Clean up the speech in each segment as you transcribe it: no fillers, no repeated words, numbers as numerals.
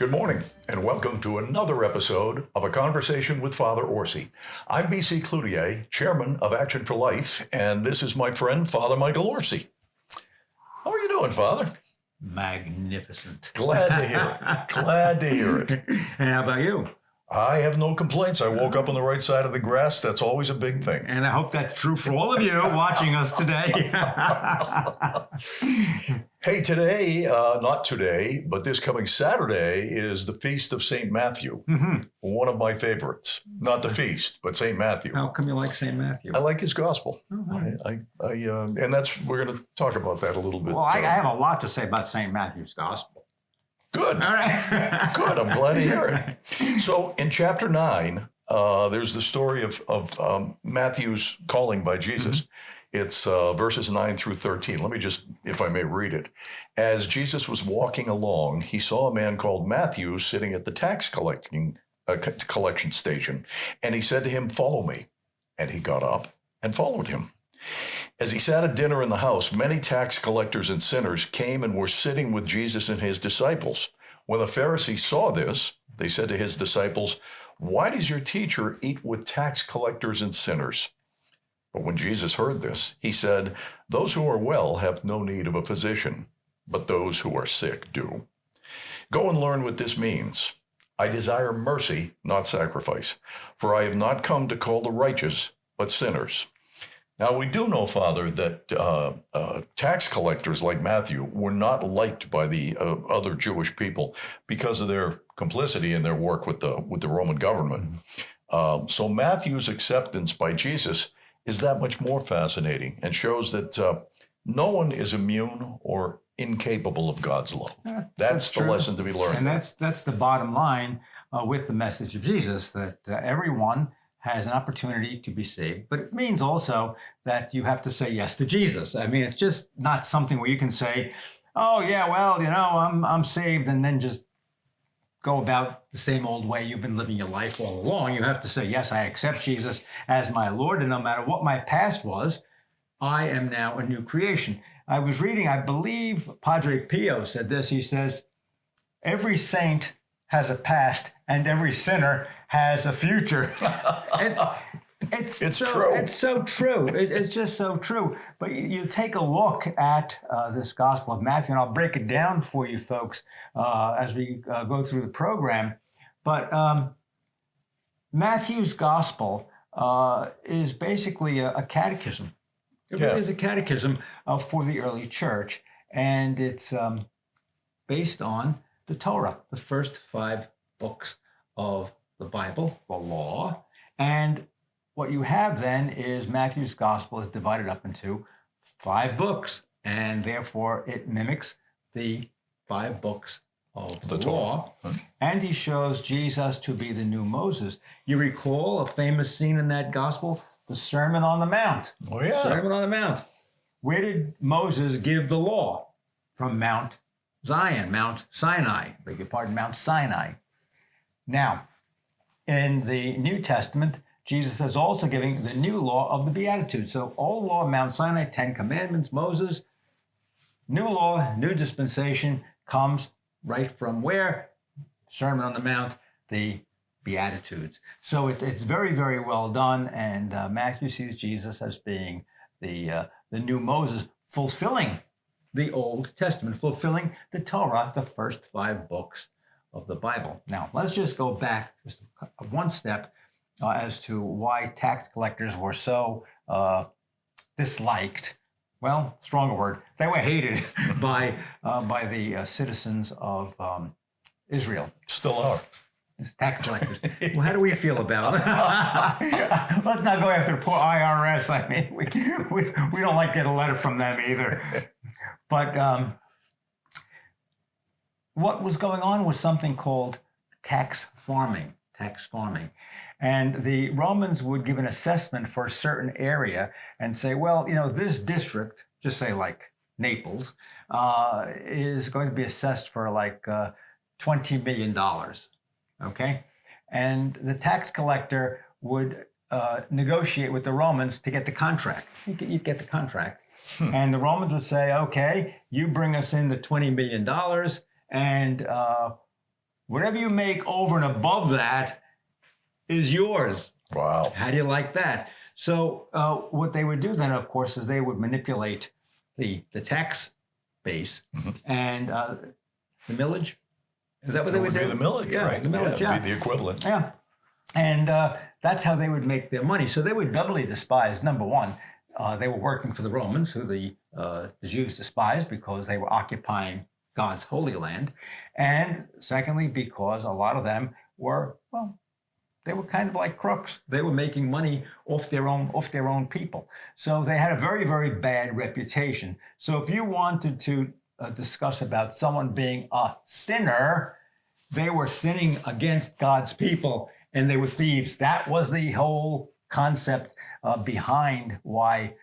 Good morning, and welcome to another episode of A Conversation with Father Orsi. I'm B.C. Cloutier, Chairman of Action for Life, and this is my friend, Father Michael Orsi. How are you doing, Father? Magnificent. Glad to hear it. Glad to hear it. And how about you? I have no complaints. I woke up on the right side of the grass. That's always a big thing. And I hope that's true for all of you watching us today. Hey, today, not today, but this coming Saturday is the Feast of St. Matthew. Mm-hmm. One of my favorites. Not the feast, but St. Matthew. How come you like St. Matthew? I like his gospel. Mm-hmm. And we're going to talk about that a little bit. Well, I have a lot to say about St. Matthew's gospel. Good. All right. Good. I'm glad to hear it. So in chapter 9, there's the story of Matthew's calling by Jesus. Mm-hmm. It's verses 9 through 13. Let me just, if I may, read it. As Jesus was walking along, he saw a man called Matthew sitting at the tax collection station. And he said to him, "Follow me." And he got up and followed him. As he sat at dinner in the house, many tax collectors and sinners came and were sitting with Jesus and his disciples. When the Pharisees saw this, they said to his disciples, "Why does your teacher eat with tax collectors and sinners?" But when Jesus heard this, he said, "Those who are well have no need of a physician, but those who are sick do. Go and learn what this means. I desire mercy, not sacrifice, for I have not come to call the righteous, but sinners." Now, we do know, Father, that tax collectors like Matthew were not liked by the other Jewish people because of their complicity in their work with the Roman government. So Matthew's acceptance by Jesus is that much more fascinating and shows that no one is immune or incapable of God's love. That's the lesson to be learned. And that's the bottom line with the message of Jesus, that everyone has an opportunity to be saved. But it means also that you have to say yes to Jesus. I mean, it's just not something where you can say, "Oh, yeah, well, I'm saved," and then just go about the same old way you've been living your life all along. You have to say, "Yes, I accept Jesus as my Lord, and no matter what my past was, I am now a new creation." I was reading, I believe Padre Pio said this. He says, "Every saint has a past and every sinner has a future." And it's true. It's so true. It's just so true. But you take a look at this Gospel of Matthew, and I'll break it down for you folks as we go through the program. But Matthew's Gospel is basically a catechism. It really is a catechism for the early church. And it's based on the Torah, the first 5 books of the Bible, the law. And what you have then is Matthew's Gospel is divided up into 5 books, and therefore it mimics the 5 books of the law. Huh? And he shows Jesus to be the new Moses. You recall a famous scene in that Gospel, the Sermon on the Mount. Oh, yeah. Sermon on the Mount. Where did Moses give the law? From Mount Zion, Mount Sinai. Beg your pardon, Mount Sinai. Now, in the New Testament, Jesus is also giving the new law of the Beatitudes. So old law, Mount Sinai, 10 Commandments, Moses. New law, new dispensation comes right from where? Sermon on the Mount, the Beatitudes. So it's very, very well done. And Matthew sees Jesus as being the new Moses, fulfilling the Old Testament, fulfilling the Torah, the first 5 books of the Bible. Now, let's just go back just one step as to why tax collectors were so disliked. Well, stronger word. They were hated by the citizens of Israel. Still are. Tax collectors. Well, how do we feel about it? Let's not go after poor IRS. I mean, we don't like to get a letter from them either. But what was going on was something called tax farming. And the Romans would give an assessment for a certain area and say, well, this district, just say like Naples, is going to be assessed for like $20 million. Okay? And the tax collector would negotiate with the Romans to get the contract. You'd get the contract. And the Romans would say, okay, you bring us in the $20 million and Whatever you make over and above that is yours. Wow. How do you like that? So what they would do then, of course, is they would manipulate the tax base and the millage. Is that what they would do? Be the millage, yeah, right? The millage, yeah. Be the equivalent. Yeah. And that's how they would make their money. So they would doubly despise, number one, they were working for the Romans, who the Jews despised because they were occupying God's holy land. And secondly, because a lot of them were, well, they were kind of like crooks. They were making money off their own people. So they had a very, very bad reputation. So if you wanted to discuss about someone being a sinner, they were sinning against God's people and they were thieves. That was the whole concept behind why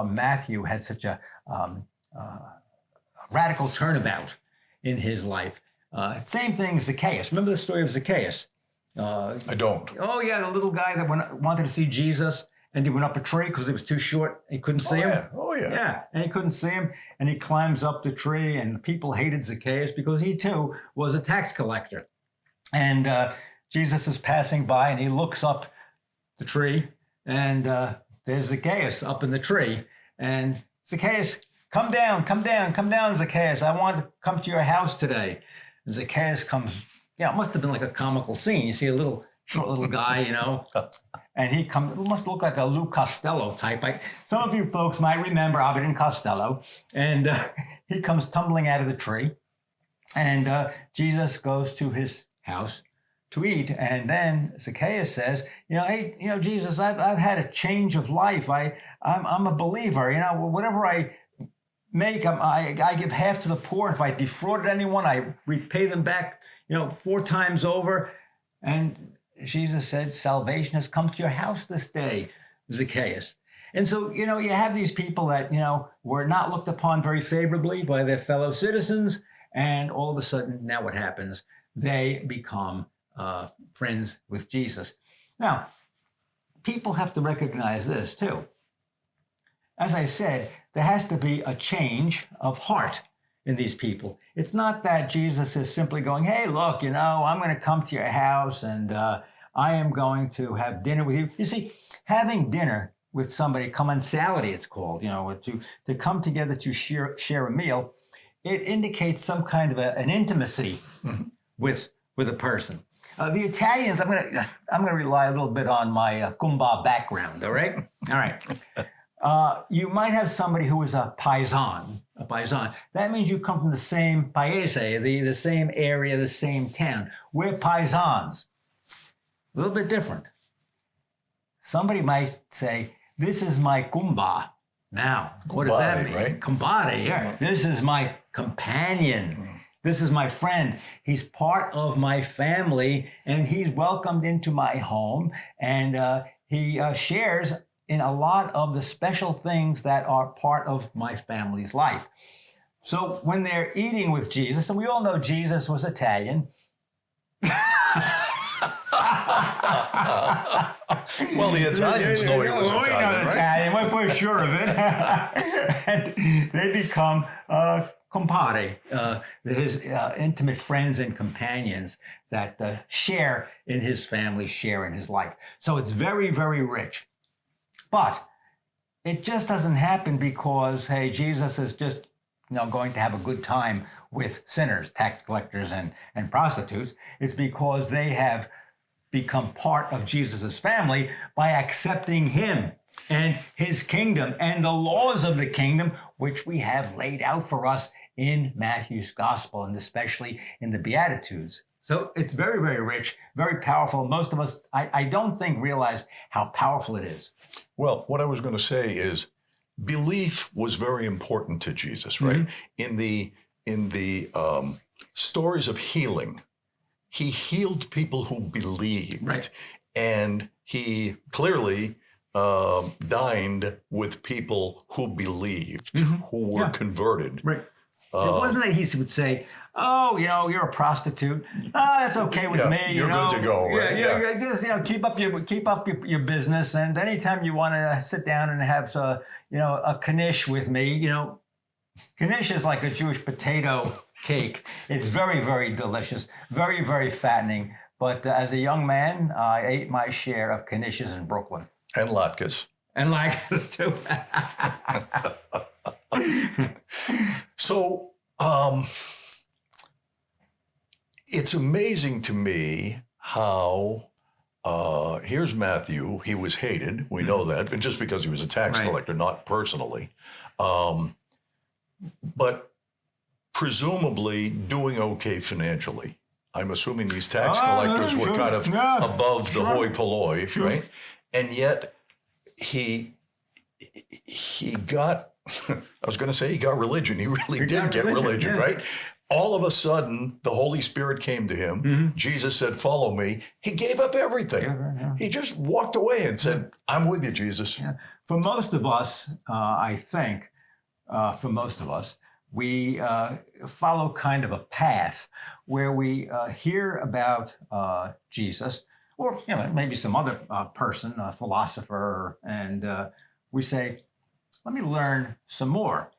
Matthew had such a radical turnabout in his life. Same thing, Zacchaeus. Remember the story of Zacchaeus? I don't. Oh, yeah, the little guy that wanted to see Jesus, and he went up a tree because he was too short. He couldn't see him. Yeah. Oh, yeah. Yeah, and he couldn't see him, and he climbs up the tree, and the people hated Zacchaeus because he, too, was a tax collector. And Jesus is passing by, and he looks up the tree, and there's Zacchaeus up in the tree. And Zacchaeus, come down, Zacchaeus. I want to come to your house today. And Zacchaeus comes. Yeah, it must have been like a comical scene. You see a short little guy, and he comes, it must look like a Lou Costello type. Some of you folks might remember Abbott and Costello. And he comes tumbling out of the tree. And Jesus goes to his house to eat. And then Zacchaeus says, hey, Jesus, I've had a change of life. I'm a believer. Whatever I make, I give half to the poor. If I defrauded anyone, I repay them back 4 times over. And Jesus said, salvation has come to your house this day, Zacchaeus. And so, you have these people that, were not looked upon very favorably by their fellow citizens. And all of a sudden, now what happens? They become friends with Jesus. Now, people have to recognize this too. As I said, there has to be a change of heart in these people. It's not that Jesus is simply going, hey, look, I'm going to come to your house and I am going to have dinner with you. You see, having dinner with somebody, commensality it's called, to come together to share a meal, it indicates some kind of an intimacy with a person. The Italians, I'm going to rely a little bit on my Kumba background, all right? All right. You might have somebody who is a paisan. That means you come from the same paese, the same area, the same town. We're paisans. A little bit different. Somebody might say, this is my kumba. Now, what does that mean? Right? Kumbare, yeah. This is my companion. This is my friend. He's part of my family, and he's welcomed into my home, and he shares in a lot of the special things that are part of my family's life. So when they're eating with Jesus, and we all know Jesus was Italian. Well, the Italians know he was Italian, right? Italian, we're sure of it. And they become compare, his intimate friends and companions that share in his family, share in his life. So it's very, very rich. But it just doesn't happen because, hey, Jesus is just going to have a good time with sinners, tax collectors, and prostitutes. It's because they have become part of Jesus's family by accepting him and his kingdom and the laws of the kingdom, which we have laid out for us in Matthew's gospel, and especially in the Beatitudes. So it's very, very rich, very powerful. Most of us, I don't think, realize how powerful it is. Well, what I was going to say is belief was very important to Jesus, right? Mm-hmm. In the stories of healing, he healed people who believed. Right. And he clearly dined with people who believed, who were converted. Right. It wasn't that he would say, oh, you're a prostitute. That's okay with me. You're good to go, right? Yeah. Just, keep up your business. And anytime you want to sit down and have, a knish with me, knish is like a Jewish potato cake. It's very, very delicious, very, very fattening. But as a young man, I ate my share of knishes in Brooklyn. And latkes. And latkes too. So it's amazing to me how here's Matthew. He was hated. We know that, but just because he was a tax collector, not personally. But presumably doing okay financially. I'm assuming these tax collectors were kind of above the hoi polloi, right? And yet he got, I was going to say he got religion. He really did get religion, right? All of a sudden, the Holy Spirit came to him. Mm-hmm. Jesus said, follow me. He gave up everything. He just walked away and said, I'm with you, Jesus. Yeah. For most of us, I think, for most of us, we follow kind of a path where we hear about Jesus, or maybe some other person, a philosopher, and we say, let me learn some more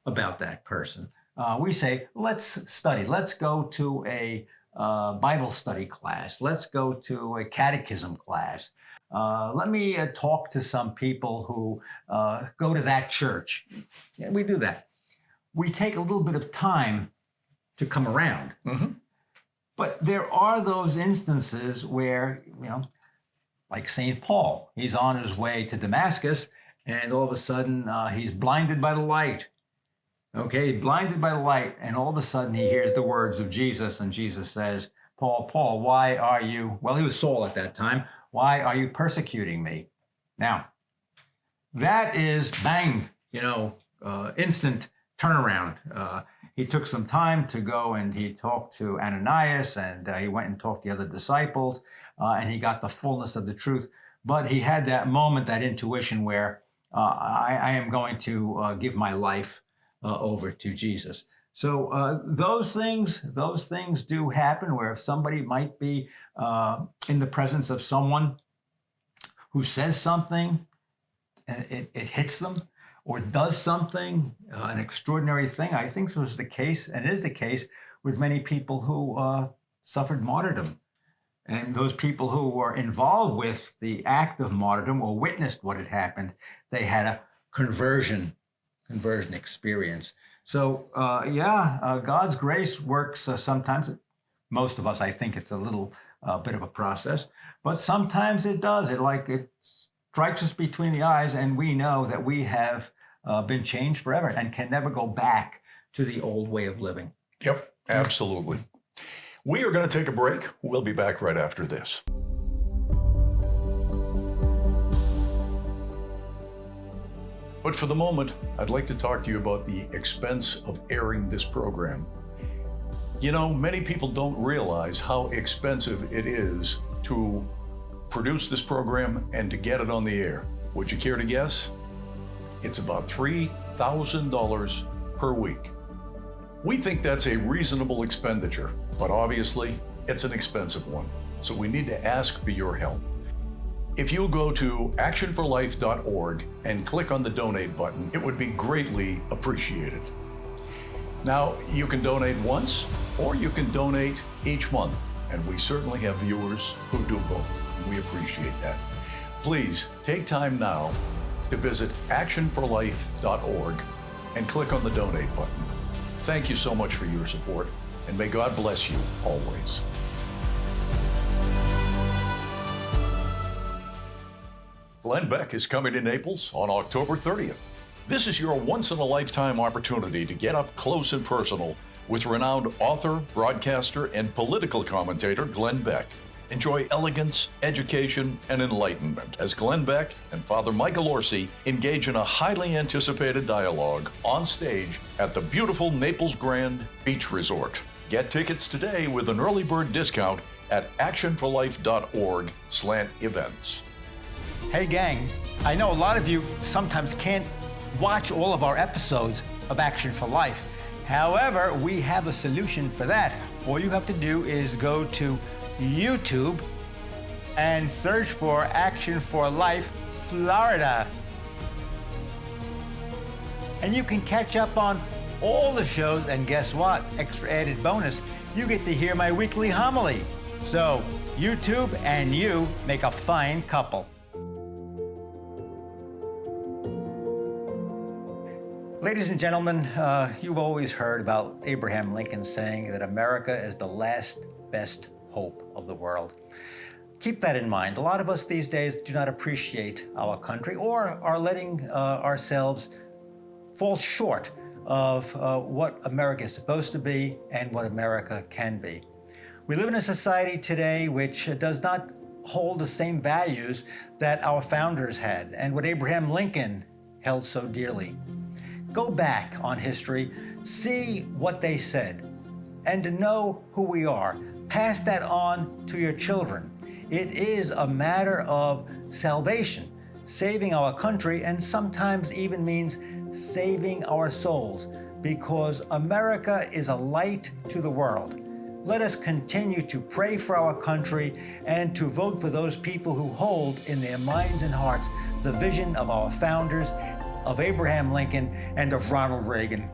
about that person. We say, let's study. Let's go to a Bible study class. Let's go to a catechism class. Let me talk to some people who go to that church. Yeah, we do that. We take a little bit of time to come around. Mm-hmm. But there are those instances where, like St. Paul, he's on his way to Damascus, and all of a sudden he's blinded by the light. Okay, blinded by the light, and all of a sudden he hears the words of Jesus, and Jesus says, Paul, why are you, well, he was Saul at that time, why are you persecuting me? Now, that is bang, instant turnaround. He took some time to go and he talked to Ananias, and he went and talked to the other disciples, and he got the fullness of the truth. But he had that moment, that intuition where I am going to give my life over to Jesus. So those things do happen where somebody might be in the presence of someone who says something, and it hits them, or does something, an extraordinary thing. I think this was the case, and is the case, with many people who suffered martyrdom. And those people who were involved with the act of martyrdom or witnessed what had happened, they had a conversion experience. So, God's grace works sometimes. Most of us, I think it's a little bit of a process, but sometimes it does. It strikes us between the eyes, and we know that we have been changed forever and can never go back to the old way of living. Yep, absolutely. We are going to take a break. We'll be back right after this. But for the moment, I'd like to talk to you about the expense of airing this program. Many people don't realize how expensive it is to produce this program and to get it on the air. Would you care to guess? It's about $3,000 per week. We think that's a reasonable expenditure, but obviously it's an expensive one. So we need to ask for your help. If you'll go to actionforlife.org and click on the donate button, it would be greatly appreciated. Now, you can donate once or you can donate each month, and we certainly have viewers who do both. We appreciate that. Please take time now to visit actionforlife.org and click on the donate button. Thank you so much for your support, and may God bless you always. Glenn Beck is coming to Naples on October 30th. This is your once-in-a-lifetime opportunity to get up close and personal with renowned author, broadcaster, and political commentator Glenn Beck. Enjoy elegance, education, and enlightenment as Glenn Beck and Father Michael Orsi engage in a highly anticipated dialogue on stage at the beautiful Naples Grand Beach Resort. Get tickets today with an early bird discount at actionforlife.org/events. Hey gang, I know a lot of you sometimes can't watch all of our episodes of Action for Life. However, we have a solution for that. All you have to do is go to YouTube and search for Action for Life Florida. And you can catch up on all the shows, and guess what? Extra added bonus, you get to hear my weekly homily. So, YouTube and you make a fine couple. Ladies and gentlemen, you've always heard about Abraham Lincoln saying that America is the last best hope of the world. Keep that in mind. A lot of us these days do not appreciate our country or are letting ourselves fall short of what America is supposed to be and what America can be. We live in a society today which does not hold the same values that our founders had and what Abraham Lincoln held so dearly. Go back on history, see what they said, and to know who we are. Pass that on to your children. It is a matter of salvation, saving our country, and sometimes even means saving our souls, because America is a light to the world. Let us continue to pray for our country and to vote for those people who hold in their minds and hearts the vision of our founders, of Abraham Lincoln, and of Ronald Reagan.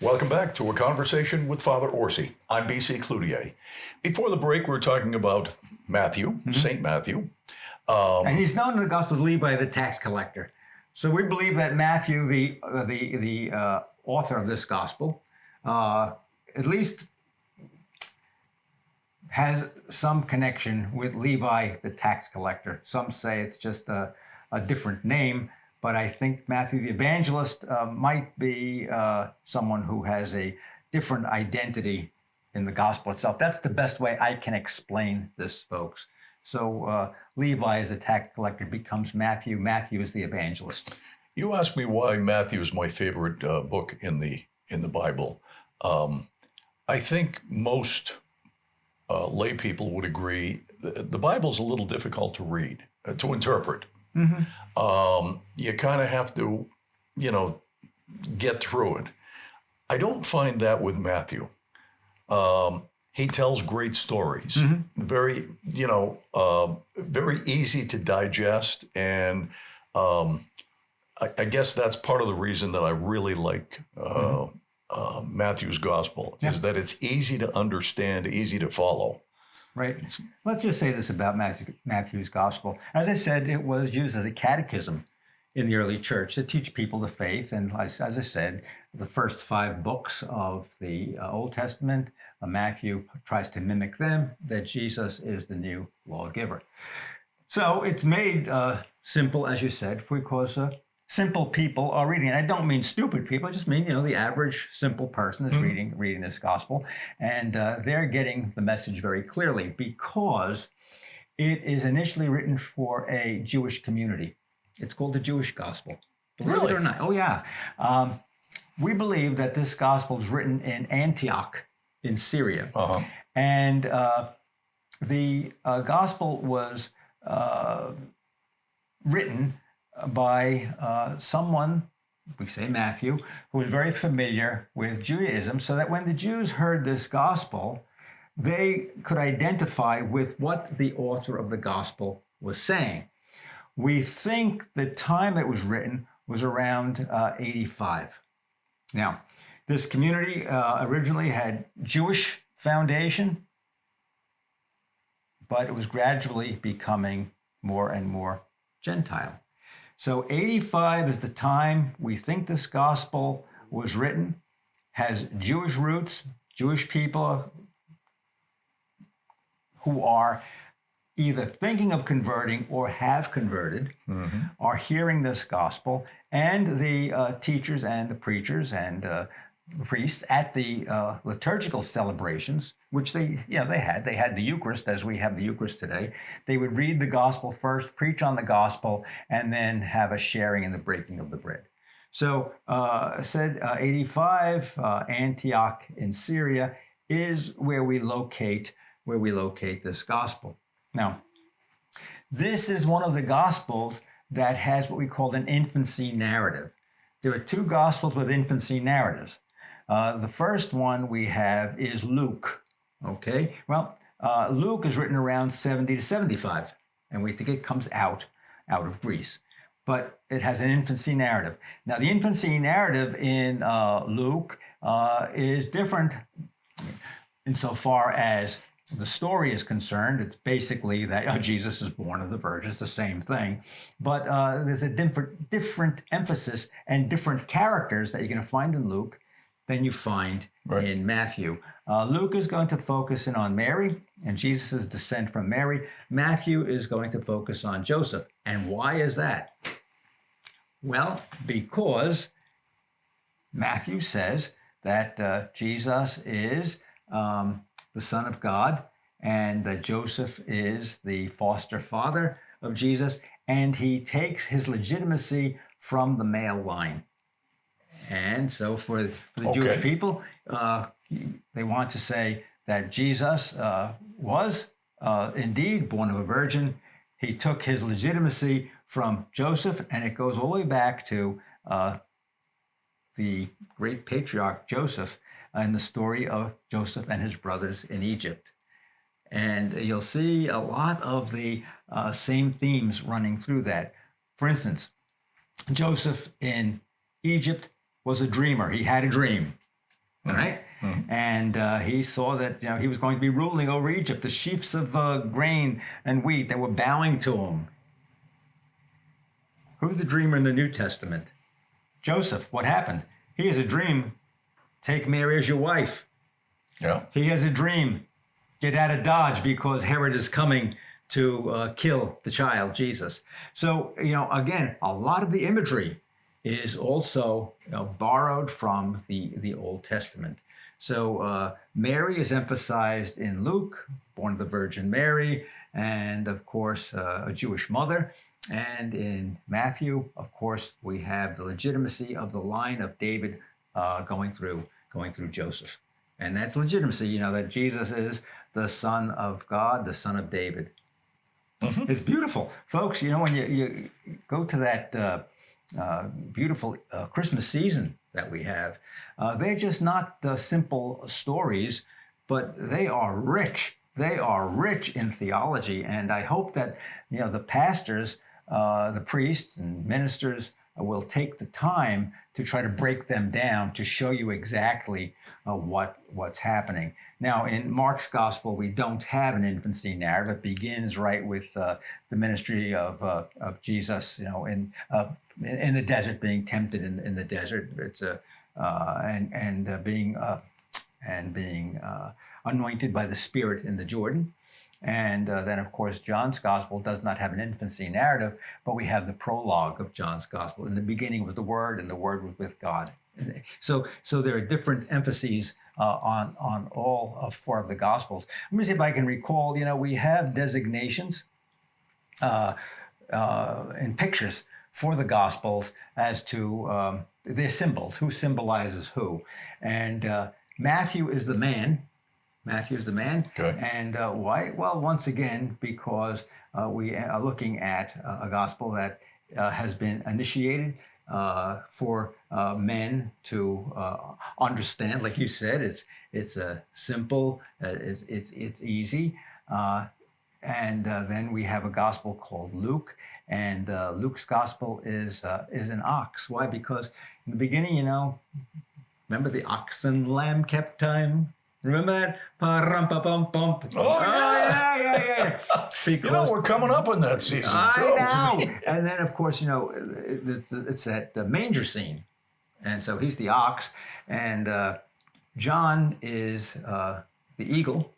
Welcome back to A Conversation with Father Orsi. I'm B.C. Cloutier. Before the break, we were talking about Matthew, St. Matthew. And he's known in the Gospel as Levi the tax collector. So we believe that Matthew, the author of this Gospel, at least has some connection with Levi the tax collector. Some say it's just a different name. But I think Matthew the Evangelist might be someone who has a different identity in the gospel itself. That's the best way I can explain this, folks. So Levi as a tax collector becomes Matthew. Matthew is the evangelist. You asked me why Matthew is my favorite book in the Bible. I think most lay people would agree the Bible's a little difficult to read, to interpret. You kind of have to, get through it. I don't find that with Matthew. He tells great stories, very, very easy to digest. And I guess that's part of the reason that I really like Matthew's gospel, is that it's easy to understand, easy to follow. Right. Let's just say this about Matthew's gospel. As I said, it was used as a catechism in the early church to teach people the faith. And as I said, the first 5 books of the Old Testament, Matthew tries to mimic them, that Jesus is the new lawgiver. So it's made simple, as you said, because simple people are reading it. I don't mean stupid people. I just mean, the average simple person is reading this gospel. And they're getting the message very clearly because it is initially written for a Jewish community. It's called the Jewish gospel. Believe it or not. Oh, yeah. We believe that this gospel is written in Antioch in Syria. And the gospel was written by someone, we say Matthew, who was very familiar with Judaism, so that when the Jews heard this gospel, they could identify with what the author of the gospel was saying. We think the time it was written was around 85. Now, this community originally had Jewish foundation, but it was gradually becoming more and more Gentile. So 85 is the time we think this gospel was written, has Jewish roots, Jewish people who are either thinking of converting or have converted are hearing this gospel, and the teachers and the preachers and priests at the liturgical celebrations, which they had the Eucharist as we have the Eucharist today. They would read the gospel first, preach on the gospel, and then have a sharing in the breaking of the bread. So, said 85, Antioch in Syria is where we locate this gospel. Now, this is one of the gospels that has what we call an infancy narrative. There are two gospels with infancy narratives. The first one we have is Luke. Okay, well, Luke is written around 70 to 75, and we think it comes out of Greece. But it has an infancy narrative. Now, the infancy narrative in Luke is different insofar as the story is concerned. It's basically that Jesus is born of the Virgin. It's the same thing. But there's a different emphasis and different characters that you're going to find in Luke than you find in Matthew. Luke is going to focus in on Mary and Jesus' descent from Mary. Matthew is going to focus on Joseph. And why is that? Well, because Matthew says that Jesus is the Son of God, and that Joseph is the foster father of Jesus, and he takes his legitimacy from the male line. And so for the Jewish people, they want to say that Jesus was indeed born of a virgin. He took his legitimacy from Joseph, and it goes all the way back to the great patriarch Joseph and the story of Joseph and his brothers in Egypt. And you'll see a lot of the same themes running through that. For instance, Joseph in Egypt was a dreamer. He had a dream, right? Mm-hmm. And he saw that he was going to be ruling over Egypt. The sheaves of grain and wheat, they were bowing to him. Who's the dreamer in the New Testament? Joseph. What happened? He has a dream. Take Mary as your wife. Yeah. He has a dream. Get out of Dodge because Herod is coming to kill the child, Jesus. So, again, a lot of the imagery is also borrowed from the Old Testament. So Mary is emphasized in Luke, born of the Virgin Mary, and of course, a Jewish mother. And in Matthew, of course, we have the legitimacy of the line of David going through Joseph. And that's legitimacy, that Jesus is the Son of God, the Son of David. Mm-hmm. It's beautiful. Folks, when you go to that beautiful Christmas season that we have, they're just not simple stories, but they are rich. They are rich in theology. And I hope that, the pastors, the priests and ministers will take the time to try to break them down to show you exactly what's happening. Now, in Mark's gospel, we don't have an infancy narrative. It begins right with the ministry of Jesus, in the desert, being tempted in the desert. It's being anointed by the Spirit in the Jordan. And then, of course, John's gospel does not have an infancy narrative, but we have the prologue of John's gospel. In the beginning was the Word, and the Word was with God. So there are different emphases on all four of the gospels. Let me see if I can recall. We have designations in pictures for the gospels as to their symbols, who symbolizes who. And Matthew is the man. Okay. And why? Well, once again, because we are looking at a gospel that has been initiated for men to understand. Like you said, it's simple, it's easy. And then we have a gospel called Luke, and Luke's gospel is an ox. Why? Because in the beginning, remember the ox and lamb kept time. Remember that? Oh, yeah. Because, we're coming up on that season. I know. And then, of course, it's that manger scene. And so he's the ox. And John is the eagle.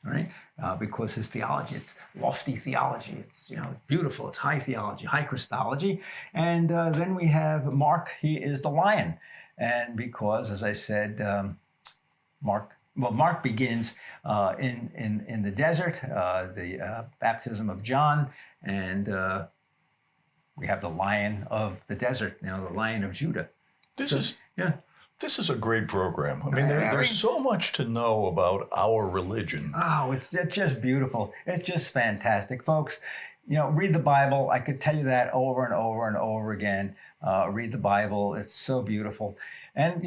right? Because his theology, it's lofty theology. It's beautiful. It's high theology, high Christology. And then we have Mark. He is the lion, and because, as I said, Mark begins in the desert, the baptism of John, and we have the lion of the desert, the lion of Judah. This is a great program. I mean, there's so much to know about our religion. Oh, it's just beautiful. It's just fantastic, folks. Read the Bible. I could tell you that over and over and over again. Read the Bible. It's so beautiful. And,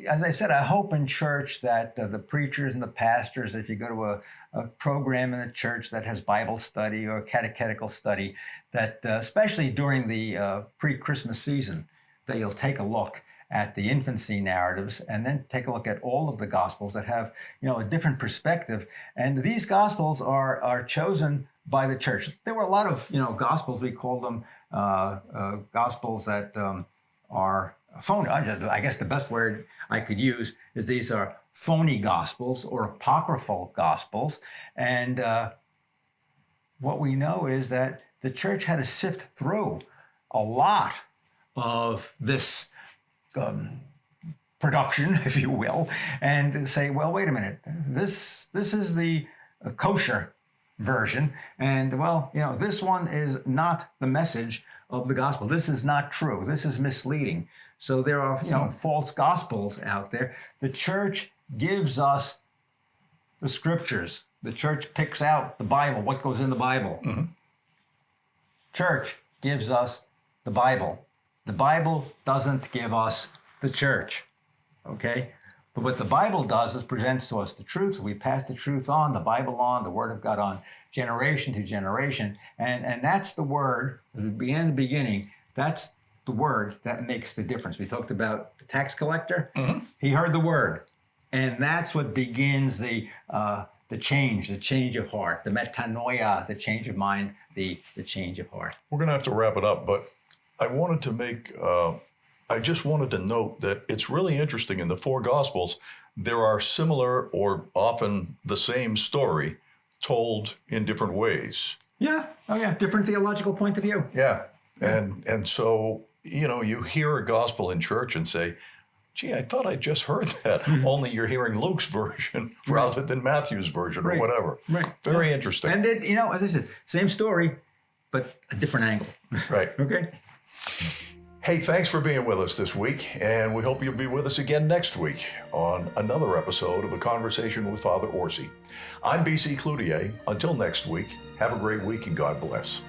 as I said, I hope in church that the preachers and the pastors, if you go to a program in the church that has Bible study or catechetical study, that especially during the pre-Christmas season, that you'll take a look at the infancy narratives and then take a look at all of the Gospels that have, a different perspective. And these Gospels are chosen by the church. There were a lot of, Gospels, we call them Gospels that are phony. I guess the best word I could use is these are phony Gospels or apocryphal Gospels. And what we know is that the church had to sift through a lot of this production, if you will, and say, well, wait a minute, this is the kosher version, and this one is not the message of the gospel. This is not true. This is misleading. So there are false gospels out there. The church gives us the scriptures. The church picks out the Bible, what goes in the Bible. Mm-hmm. Church gives us the Bible. The Bible doesn't give us the church, okay? But what the Bible does is presents to us the truth. We pass the truth on, the Bible on, the Word of God on, generation to generation. And that's the word, as we began in the beginning, that's the word that makes the difference. We talked about the tax collector. Mm-hmm. He heard the word. And that's what begins the change of heart, the metanoia, the change of mind, the change of heart. We're going to have to wrap it up, but I wanted to I just wanted to note that it's really interesting in the four Gospels, there are similar or often the same story told in different ways. Yeah. Oh, yeah. Different theological point of view. Yeah. And so, you hear a gospel in church and say, gee, I thought I just heard that. Mm-hmm. Only you're hearing Luke's version rather than Matthew's version or whatever. Right. Very interesting. And it, as I said, same story, but a different angle. Right. Okay. Hey, thanks for being with us this week, and we hope you'll be with us again next week on another episode of A Conversation with Father Orsi. I'm B.C. Cloutier. Until next week, have a great week and God bless.